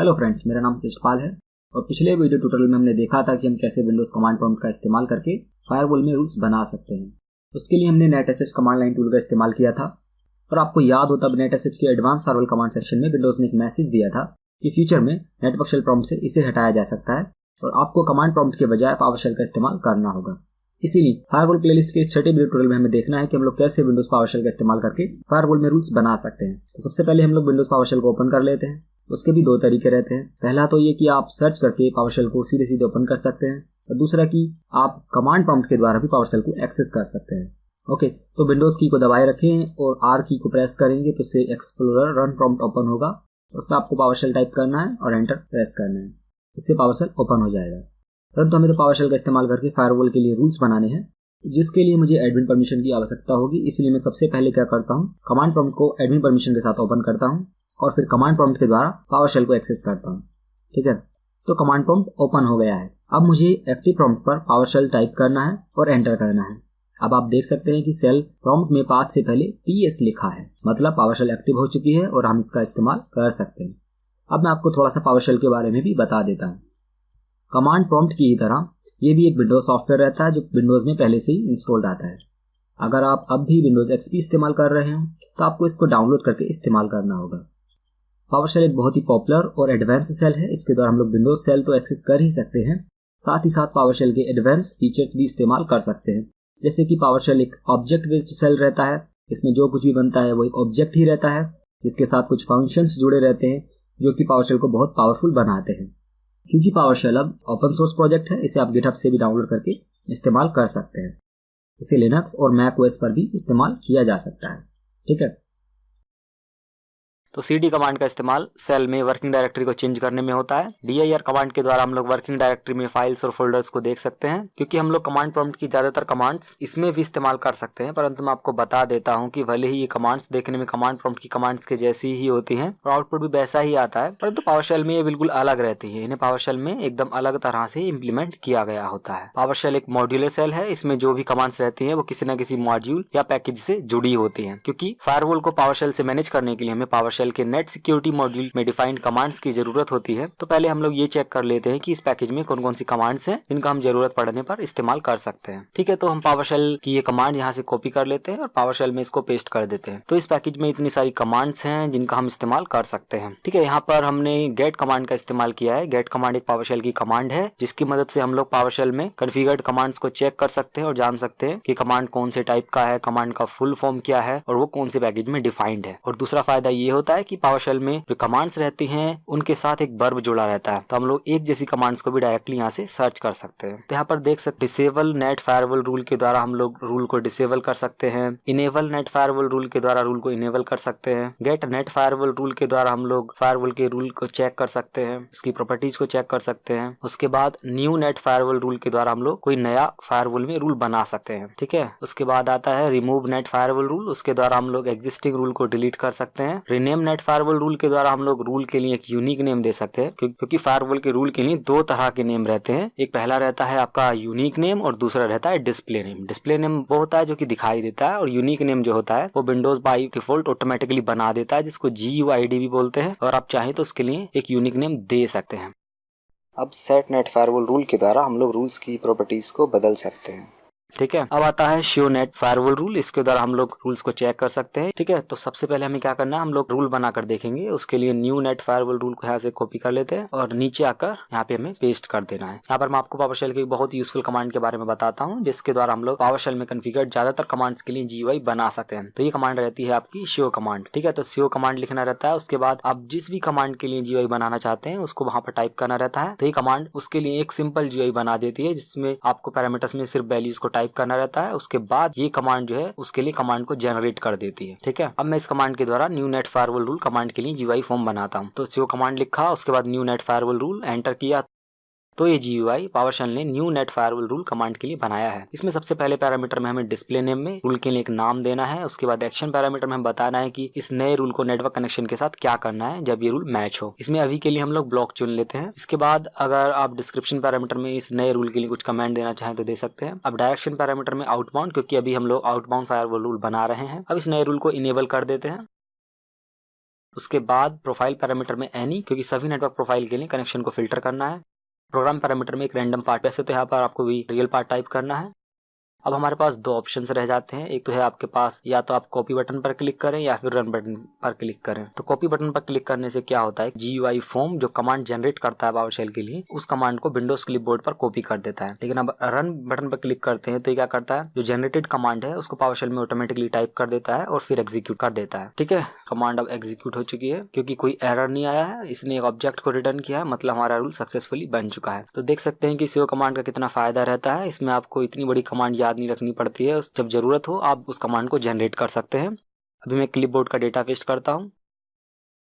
Hello friends, मेरा नाम शिष्टपाल है और पिछले वीडियो ट्यूटोरियल में हमने देखा था कि हम कैसे विंडोज कमांड प्रॉम्प्ट का इस्तेमाल करके फायरवॉल में रूल्स बना सकते हैं। उसके लिए हमने नेटएसएच कमांड लाइन टूल का इस्तेमाल किया था और आपको याद हो तब नेटएसएच के एडवांस फायरवॉल कमांड सेक्शन में विंडोज ने एक मैसेज दिया था कि फ्यूचर में नेटवर्क शेल प्रॉम्प्ट से इसे हटाया जा सकता है और आपको कमांड प्रॉम्प्ट के बजाय पावरशेल का इस्तेमाल करना होगा। इसीलिए फायरवॉल प्लेलिस्ट के इस छठे वीडियो ट्यूटोरियल में हमें देखना है कि हम लोग कैसे विंडोज पावरशेल का इस्तेमाल करके फायरवॉल में रूल्स बना सकते हैं। तो सबसे पहले हम लोग विंडोज पावरशेल को ओपन कर लेते हैं। उसके भी दो तरीके रहते हैं। पहला तो ये कि आप सर्च करके पावरशेल को सीधे सीधे ओपन कर सकते हैं और दूसरा कि आप कमांड प्रॉम्प्ट के द्वारा भी पावरशेल को एक्सेस कर सकते हैं। ओके, तो विंडोज की को दबाए रखें और आर की को प्रेस करेंगे तो इससे एक्सप्लोरर रन प्रॉम्प्ट ओपन होगा। उसमें आपको पावरशेल टाइप करना है और एंटर प्रेस करना है, इससे पावरशेल ओपन हो जाएगा। परंतु हमें तो पावरशेल का इस्तेमाल करके फायरवॉल के लिए रूल्स बनाने हैं, जिसके लिए मुझे एडमिन परमिशन की आवश्यकता होगी। इसलिए मैं सबसे पहले क्या करता हूँ, कमांड प्रॉम्प्ट को एडमिन परमिशन के साथ ओपन करता हूँ और फिर कमांड प्रॉम्प्ट के द्वारा पावरशेल को एक्सेस करता हूँ। ठीक है, तो कमांड प्रॉम्प्ट ओपन हो गया है। अब मुझे एक्टिव प्रॉम्प्ट पर पावरशेल टाइप करना है और एंटर करना है। अब आप देख सकते हैं कि सेल प्रॉम्प्ट में पाथ से पहले PS लिखा है, मतलब पावरशेल एक्टिव हो चुकी है और हम इसका इस्तेमाल कर सकते हैं। अब मैं आपको थोड़ा सा पावरशेल के बारे में भी बता देता हूँ। कमांड प्रॉम्प्ट की ही तरह ये भी एक विंडोज सॉफ्टवेयर रहता है जो विंडोज में पहले से ही इंस्टॉल्ड आता है। अगर आप अब भी विंडोज XP इस्तेमाल कर रहे हो तो आपको इसको डाउनलोड करके इस्तेमाल करना होगा। पावरशेल एक बहुत ही पॉपुलर और एडवांस सेल है। इसके द्वारा हम लोग विंडोज सेल तो एक्सेस कर ही सकते हैं, साथ ही साथ पावरशेल के एडवांस फीचर्स भी इस्तेमाल कर सकते हैं। जैसे कि पावरशेल एक ऑब्जेक्ट बेस्ड सेल रहता है, इसमें जो कुछ भी बनता है वो एक ऑब्जेक्ट ही रहता है, जिसके साथ कुछ फंक्शंस जुड़े रहते हैं जो कि पावरशेल को बहुत पावरफुल बनाते हैं। क्योंकि पावरशेल अब ओपन सोर्स प्रोजेक्ट है, इसे आप गिटहब से भी डाउनलोड करके इस्तेमाल कर सकते हैं। इसे लिनक्स और मैक ओएस पर भी इस्तेमाल किया जा सकता है। ठीक है, तो cd कमांड का इस्तेमाल सेल में वर्किंग डायरेक्टरी को चेंज करने में होता है। dir कमांड के द्वारा हम लोग वर्किंग डायरेक्टरी में फाइल्स और फोल्डर्स को देख सकते हैं। क्योंकि हम लोग कमांड प्रॉम्प्ट की ज्यादातर कमांड्स इसमें भी इस्तेमाल कर सकते हैं, परंतु मैं आपको बता देता हूं कि भले ही ये कमांड्स देखने में कमांड प्रॉम्प्ट की कमांड्स के जैसी ही होती हैं और आउटपुट भी वैसा ही आता है, परंतु पावरशेल में ये बिल्कुल अलग रहती है। इन्हें पावरशेल में एकदम अलग तरह से इम्प्लीमेंट किया गया होता है। पावरशेल एक मॉड्यूलर सेल है। इसमें जो भी कमांड्स रहती है वो किसी न किसी मॉड्यूल या पैकेज से जुड़ी होती है। क्योंकि फायरवॉल को पावरशेल से मैनेज करने के लिए हमें पावरशेल के नेट सिक्योरिटी मॉड्यूल में डिफाइंड कमांड्स की जरूरत होती है। तो पहले हम लोग ये चेक कर लेते हैं कि इस पैकेज में कौन कौन सी कमांड्स हैं जिनका हम जरूरत पड़ने पर इस्तेमाल कर सकते हैं। ठीक है, तो हम पावरशेल की ये कमांड यहाँ से कॉपी कर लेते हैं और पावरशेल में इसको पेस्ट कर देते हैं। तो इस पैकेज में इतनी सारी कमांड्स हैं जिनका हम इस्तेमाल कर सकते हैं। ठीक है, यहाँ पर हमने गेट कमांड का इस्तेमाल किया है। गेट कमांड एक पावरशेल की कमांड है जिसकी मदद से हम लोग पावरशेल में कॉन्फ़िगर्ड कमांड्स को चेक कर सकते हैं और जान सकते हैं कि कमांड कौन से टाइप का है, कमांड का फुल फॉर्म क्या है और वो कौन से पैकेज में डिफाइंड है। और दूसरा फायदा ये होता है कि पावरशेल में जो कमांड्स रहती हैं उनके साथ एक वर्ब जुड़ा रहता है, तो हम लोग एक जैसी कमांड्स को भी डायरेक्टली यहाँ से सर्च कर सकते हैं। तो यहाँ पर देख सकते डिसेबल नेट फायरवॉल रूल के द्वारा हम लोग रूल को डिसेबल कर सकते हैं। इनेबल नेट फायरवॉल रूल के द्वारा रूल को इनेबल कर सकते हैं। गेट नेट फायरवॉल रूल के द्वारा हम लोग फायरवॉल के रूल को चेक कर सकते हैं, उसकी प्रॉपर्टीज को चेक कर सकते हैं। उसके बाद न्यू नेट फायरवॉल रूल के द्वारा हम लोग कोई नया फायरवॉल में रूल बना सकते हैं। ठीक है, उसके बाद आता है रिमूव नेट फायरवॉल रूल। उसके द्वारा हम लोग एग्जिस्टिंग रूल को डिलीट कर सकते हैं। रिनेम नेट फायरवॉल रूल के द्वारा हम लोग रूल के लिए एक यूनिक नेम दे सकते हैं, क्योंकि फायरवॉल के रूल के लिए दो तरह के नेम रहते हैं। एक पहला रहता है आपका यूनिक नेम और दूसरा रहता है डिस्प्ले नेम। डिस्प्ले नेम वो होता है जो कि दिखाई देता है और यूनिक नेम जो होता है वो विंडोज बाय डिफॉल्ट ऑटोमेटिकली बना देता है, जिसको GUID भी बोलते हैं। और आप चाहें तो उसके लिए एक यूनिक नेम दे सकते हैं। अब सेट नेट फायरवॉल रूल के द्वारा हम लोग रूल्स की प्रॉपर्टीज को बदल सकते हैं। ठीक है, अब आता है शो नेट फायरवॉल रूल। इसके द्वारा हम लोग रूल्स को चेक कर सकते हैं। ठीक है, तो सबसे पहले हमें क्या करना है, हम लोग रूल बनाकर देखेंगे। उसके लिए न्यू नेट फायरवॉल रूल को यहाँ से कॉपी कर लेते हैं और नीचे आकर यहाँ पे हमें पेस्ट कर देना है। यहाँ पर मैं आपको पावरशेल की बहुत यूजफुल कमांड के बारे में बताता हूँ, जिसके द्वारा हम लोग पावरशेल में कॉन्फ़िगर्ड ज्यादातर कमांड्स के लिए GUI बना सकते हैं। तो ये कमांड रहती है आपकी शो कमांड। ठीक है, तो शो कमांड लिखना रहता है। उसके बाद आप जिस भी कमांड के लिए GUI बनाना चाहते हैं उसको वहां पर टाइप करना रहता है। तो ये कमांड उसके लिए एक सिंपल GUI बना देती है, जिसमें आपको पैरामीटर्स में सिर्फ वैल्यूज को टाइप करना रहता है। उसके बाद ये कमांड जो है उसके लिए कमांड को जनरेट कर देती है। ठीक है, अब मैं इस कमांड के द्वारा new net firewall rule command के लिए GUI फॉर्म बनाता हूँ। तो शो कमांड लिखा, उसके बाद new net firewall rule enter किया, तो ये GUI पावरशेल ने new net firewall rule command के लिए बनाया है। इसमें सबसे पहले पैरामीटर में हमें डिस्प्ले नेम में रूल के लिए एक नाम देना है। उसके बाद एक्शन पैरामीटर में हम बताना है कि इस नए रूल को नेटवर्क कनेक्शन के साथ क्या करना है जब ये रूल मैच हो। इसमें अभी के लिए हम लोग ब्लॉक चुन लेते हैं। इसके बाद अगर आप डिस्क्रिप्शन पैरामीटर में इस नए रूल के लिए कुछ कमेंट देना चाहें तो दे सकते हैं। अब डायरेक्शन पैरामीटर में आउटबाउंड, क्योंकि अभी हम लोग आउटबाउंड फायरवॉल रूल बना रहे हैं, अब इस नए रूल को इनेबल कर देते हैं। उसके बाद प्रोफाइल पैरामीटर में एनी, क्योंकि सभी नेटवर्क प्रोफाइल के लिए कनेक्शन को फिल्टर करना है। प्रोग्राम पैरामीटर में एक रैंडम पार्ट, वैसे तो यहाँ पर आपको भी रियल पार्ट टाइप करना है। अब हमारे पास दो ऑप्शंस रह जाते हैं। एक तो है आपके पास, या तो आप कॉपी बटन पर क्लिक करें या फिर रन बटन पर क्लिक करें। तो कॉपी बटन पर क्लिक करने से क्या होता है, GUI फॉर्म जो कमांड जनरेट करता है पावरशेल के लिए, उस कमांड को विंडोज क्लिपबोर्ड पर कॉपी कर देता है। लेकिन अब रन बटन पर क्लिक करते हैं तो ये क्या करता है, जो जनरेटेड कमांड है उसको पावरशेल में ऑटोमेटिकली टाइप कर देता है और फिर एग्जीक्यूट कर देता है। ठीक है, कमांड अब एग्जीक्यूट हो चुकी है क्योंकि कोई एरर नहीं आया है, इसने एक ऑब्जेक्ट को रिटर्न किया है, मतलब हमारा रूल सक्सेसफुली बन चुका है। तो देख सकते हैं कि CO कमांड का कितना फायदा रहता है। इसमें आपको इतनी बड़ी कमांड याद नहीं रखनी पड़ती है, जब जरूरत हो आप उस कमांड को जनरेट कर सकते हैं। अभी मैं क्लिपबोर्ड का डेटा पेस्ट करता हूं।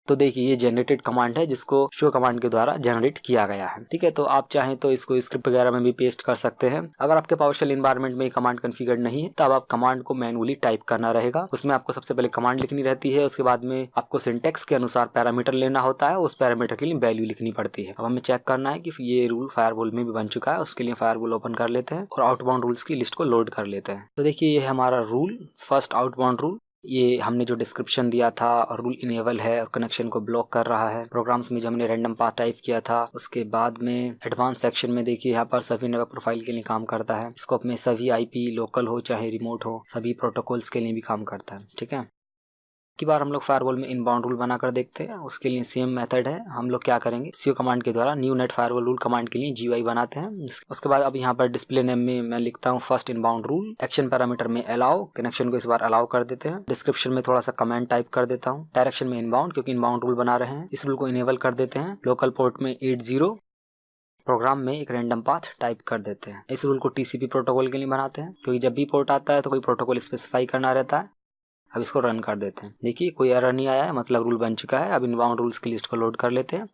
तो देखिए ये जनरेटेड कमांड है जिसको शो कमांड के द्वारा जनरेट किया गया है। ठीक है, तो आप चाहें तो इसको स्क्रिप्ट वगैरह में भी पेस्ट कर सकते हैं। अगर आपके पावरशेल एनवायरनमेंट में कमांड कॉन्फ़िगर नहीं है तब आप कमांड को मैनुअली टाइप करना रहेगा। उसमें आपको सबसे पहले कमांड लिखनी रहती है, उसके बाद में आपको सिंटेक्स के अनुसार पैरामीटर लेना होता है, उस पैरामीटर के लिए वैल्यू लिखनी पड़ती है। अब हमें चेक करना है कि ये रूल फायरवॉल में भी बन चुका है। उसके लिए फायरवॉल ओपन कर लेते हैं और आउटबाउंड रूल्स की लिस्ट को लोड कर लेते हैं। तो देखिए ये है हमारा रूल, फर्स्ट आउटबाउंड रूल। ये हमने जो डिस्क्रिप्शन दिया था और रूल इनेबल है और कनेक्शन को ब्लॉक कर रहा है। प्रोग्राम्स में जो हमने रैंडम पाथ टाइप किया था, उसके बाद में एडवांस सेक्शन में देखिए यहाँ पर सभी नेटवर्क प्रोफाइल के लिए काम करता है। स्कोप में सभी IP लोकल हो चाहे रिमोट हो, सभी प्रोटोकॉल्स के लिए भी काम करता है। ठीक है, की बार हम लोग फायरवॉल में इनबाउंड रूल बनाकर देखते हैं। उसके लिए सेम मेथड है, हम लोग क्या करेंगे, CO कमांड के द्वारा new net firewall rule command के लिए GUI बनाते हैं। उसके बाद अब यहाँ पर डिस्प्ले नेम में मैं लिखता हूँ first inbound rule. Action parameter में अलाउ, कनेक्शन को इस बार अलाउ कर देते हैं। डिस्क्रिप्शन में थोड़ा सा कमेंट टाइप कर देता हूँ। डायरेक्शन में इनबाउंड, क्योंकि इनबाउंड रूल बना रहे हैं, इस रूल को इनेबल कर देते हैं। लोकल पोर्ट में 80, प्रोग्राम में एक रैंडम पाथ टाइप कर देते हैं। इस रूल को TCP प्रोटोकॉल के लिए बनाते हैं, क्योंकि जब भी पोर्ट आता है तो कोई प्रोटोकॉल स्पेसिफाई करना रहता है। अब इसको रन कर देते हैं। देखिए कोई एरर नहीं आया है, मतलब रूल बन चुका है। अब इनबाउंड रूल्स की लिस्ट को लोड कर लेते हैं।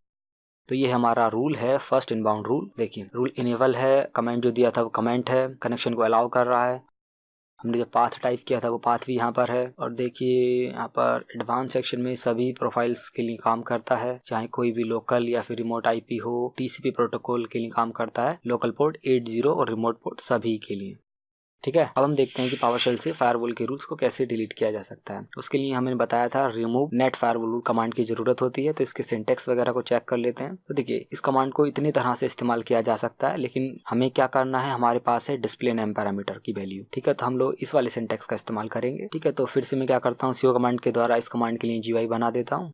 तो ये हमारा रूल है फर्स्ट इनबाउंड रूल। देखिए रूल इनेबल है, कमेंट जो दिया था वो कमेंट है, कनेक्शन को अलाउ कर रहा है। हमने जो पाथ टाइप किया था वो पाथ भी यहाँ पर है। और देखिए यहाँ पर एडवांस सेक्शन में सभी प्रोफाइल्स के लिए काम करता है, चाहे कोई भी लोकल या फिर रिमोट IP हो। TCP प्रोटोकॉल के लिए काम करता है, लोकल पोर्ट 80 और रिमोट पोर्ट सभी के लिए। ठीक है, अब हम देखते हैं कि पावरशेल से फायरवॉल के रूल्स को कैसे डिलीट किया जा सकता है। उसके लिए हमने बताया था remove net firewall rule command की जरूरत होती है। तो इसके सिंटेक्स वगैरह को चेक कर लेते हैं। तो देखिए इस कमांड को इतनी तरह से इस्तेमाल किया जा सकता है, लेकिन हमें क्या करना है, हमारे पास है डिस्प्ले नेम पैरामीटर की वैल्यू। ठीक है, तो हम लोग इस वाले सिंटेक्स का इस्तेमाल करेंगे। ठीक है, तो फिर से मैं क्या करता हूँ, CO कमांड के द्वारा इस कमांड के लिए GUI बना देता हूँ।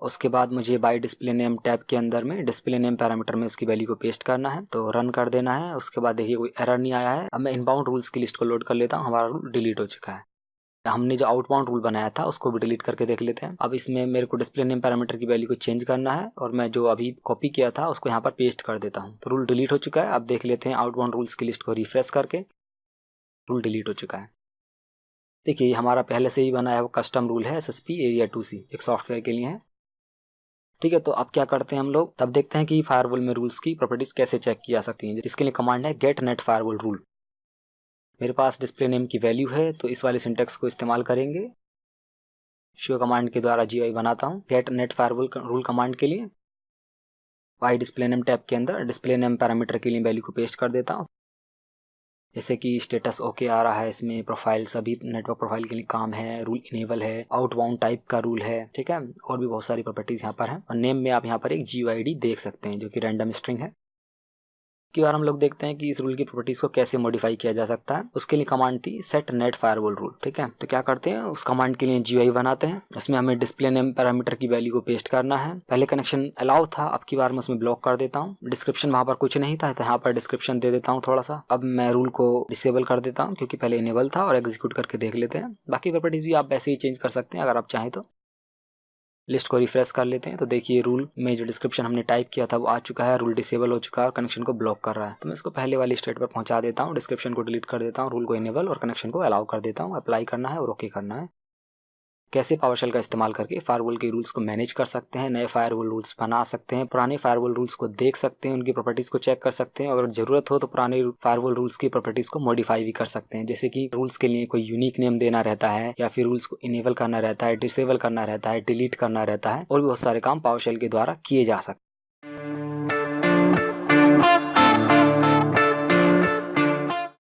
उसके बाद मुझे बाय डिस्प्ले नेम टैब के अंदर में डिस्प्ले नेम पैरामीटर में उसकी वैल्यू को पेस्ट करना है, तो रन कर देना है। उसके बाद देखिए कोई एरर नहीं आया है। अब मैं इनबाउंड रूल्स की लिस्ट को लोड कर लेता हूँ। हमारा रूल डिलीट हो चुका है। हमने जो आउटबाउंड रूल बनाया था उसको भी डिलीट करके देख लेते हैं। अब इसमें मेरे को डिस्प्ले नेम पैरामीटर की वैल्यू को चेंज करना है और मैं जो अभी कॉपी किया था उसको यहाँ पर पेस्ट कर देता हूँ। तो रूल डिलीट हो चुका है। अब देख लेते हैं आउटबाउंड रूल्स की लिस्ट को रिफ्रेश करके, रूल डिलीट हो चुका है। देखिए हमारा पहले से ही बनाया वो कस्टम रूल है SSP एरिया 2C, एक सॉफ्टवेयर के लिए है। ठीक है, तो अब क्या करते हैं हम लोग, तब देखते हैं कि फायरवॉल में रूल्स की प्रॉपर्टीज कैसे चेक की जा सकती हैं। इसके लिए कमांड है गेट नेट फायरवॉल रूल। मेरे पास डिस्प्ले नेम की वैल्यू है तो इस वाले सिंटेक्स को इस्तेमाल करेंगे। शो कमांड के द्वारा GUI बनाता हूँ get net firewall rule command के लिए। वाई डिस्प्ले नेम टैब के अंदर डिस्प्ले नेम पैरामीटर के लिए वैल्यू को पेस्ट कर देता हूँ। जैसे कि स्टेटस ओके आ रहा है, इसमें प्रोफाइल सभी नेटवर्क प्रोफाइल के लिए काम है, रूल इनेबल है, आउटबाउंड टाइप का रूल है। ठीक है, और भी बहुत सारी प्रॉपर्टीज यहाँ पर हैं। और नेम में आप यहाँ पर एक GUID देख सकते हैं जो कि रैंडम स्ट्रिंग है। की बार हम लोग देखते हैं कि इस रूल की प्रॉपर्टीज को कैसे मॉडिफाई किया जा सकता है। उसके लिए कमांड थी सेट नेट फायरवॉल रूल। ठीक है, तो क्या करते हैं, उस कमांड के लिए GUI बनाते हैं। उसमें हमें डिस्प्ले नेम पैरामीटर की वैल्यू को पेस्ट करना है। पहले कनेक्शन अलाउ था, अब की बार मैं उसमें ब्लॉक कर देता हूँ। डिस्क्रिप्शन वहां पर कुछ नहीं था तो यहाँ पर डिस्क्रिप्शन दे देता हूँ थोड़ा सा। अब मैं रूल को डिसेबल कर देता हूँ क्योंकि पहले इनेबल था, और एग्जीक्यूट करके देख लेते हैं। बाकी प्रॉपर्टीज भी आप वैसे ही चेंज कर सकते हैं अगर आप चाहें तो। लिस्ट को रिफ्रेश कर लेते हैं तो देखिए रूल में जो डिस्क्रिप्शन हमने टाइप किया था वो आ चुका है। रूल डिसेबल हो चुका है और कनेक्शन को ब्लॉक कर रहा है। तो मैं इसको पहले वाली स्टेट पर पहुंचा देता हूं। डिस्क्रिप्शन को डिलीट कर देता हूं, रूल को इनेबल और कनेक्शन को अलाउ कर देता हूं। अप्लाई करना है और ओके करना है। कैसे पावरशेल का इस्तेमाल करके फायरवॉल के रूल्स को मैनेज कर सकते हैं, नए फायरवॉल रूल्स बना सकते हैं, पुराने फायरवॉल रूल्स को देख सकते हैं, उनकी प्रॉपर्टीज को चेक कर सकते हैं। अगर जरूरत हो तो पुराने फायरवॉल रूल्स की प्रॉपर्टीज को मॉडिफाई भी कर सकते हैं। जैसे कि रूल्स के लिए कोई यूनिक नेम देना रहता है, या फिर रूल्स को इनेबल करना रहता है, डिसेबल करना रहता है, डिलीट करना रहता है, और भी बहुत सारे काम पावरशेल के द्वारा किए जा सकते हैं।